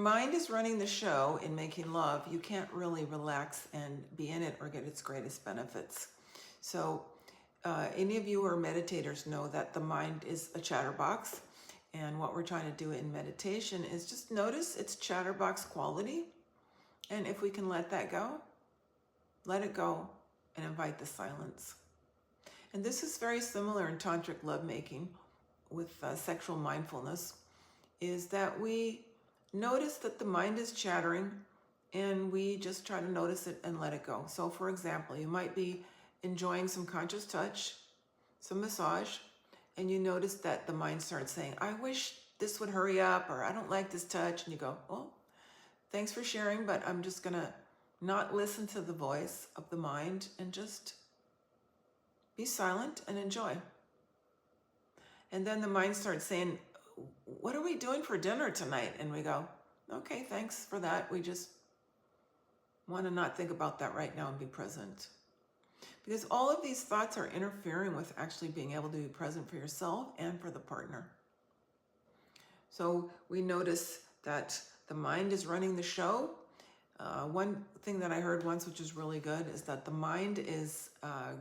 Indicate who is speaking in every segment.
Speaker 1: mind is running the show in making love, you can't really relax and be in it or get its greatest benefits. So any of you who are meditators know that the mind is a chatterbox. And what we're trying to do in meditation is just notice its chatterbox quality. And if we can let that go, let it go and invite the silence. And this is very similar in Tantric Lovemaking with sexual mindfulness, is that we notice that the mind is chattering and we just try to notice it and let it go. So for example, you might be enjoying some conscious touch, some massage, and you notice that the mind starts saying, I wish this would hurry up, or I don't like this touch. And you go, well, thanks for sharing, but I'm just gonna not listen to the voice of the mind and just be silent and enjoy. And then the mind starts saying, what are we doing for dinner tonight? And we go, okay, thanks for that. We just want to not think about that right now and be present. Because all of these thoughts are interfering with actually being able to be present for yourself and for the partner. So we notice that the mind is running the show. One thing that I heard once, which is really good, is that the mind is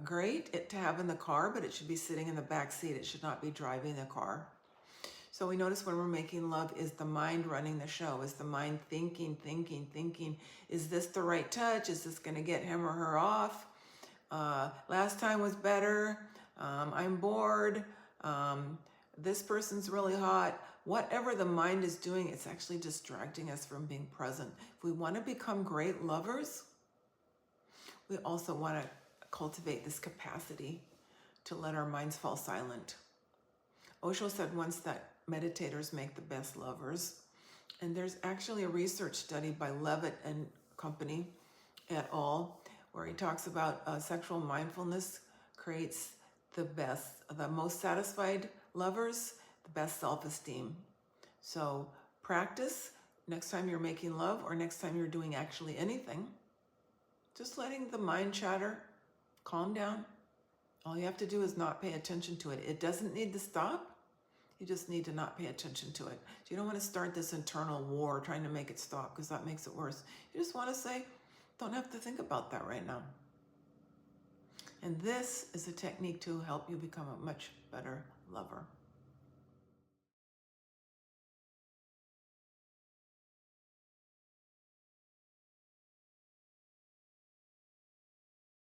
Speaker 1: great to have in the car, but it should be sitting in the back seat. It should not be driving the car. So we notice when we're making love, is the mind running the show? Is the mind thinking? Is this the right touch? Is this going to get him or her off? Last time was better. I'm bored. This person's really hot. Whatever the mind is doing, it's actually distracting us from being present. If we want to become great lovers, we also want to cultivate this capacity to let our minds fall silent. Osho said once that meditators make the best lovers. And there's actually a research study by Levitt and company et al., where he talks about sexual mindfulness creates the most satisfied lovers, the best self-esteem. So practice next time you're making love or next time you're doing actually anything, just letting the mind chatter, calm down. All you have to do is not pay attention to it. It doesn't need to stop. You just need to not pay attention to it. You don't want to start this internal war trying to make it stop, because that makes it worse. You just want to say, don't have to think about that right now. And this is a technique to help you become a much better lover.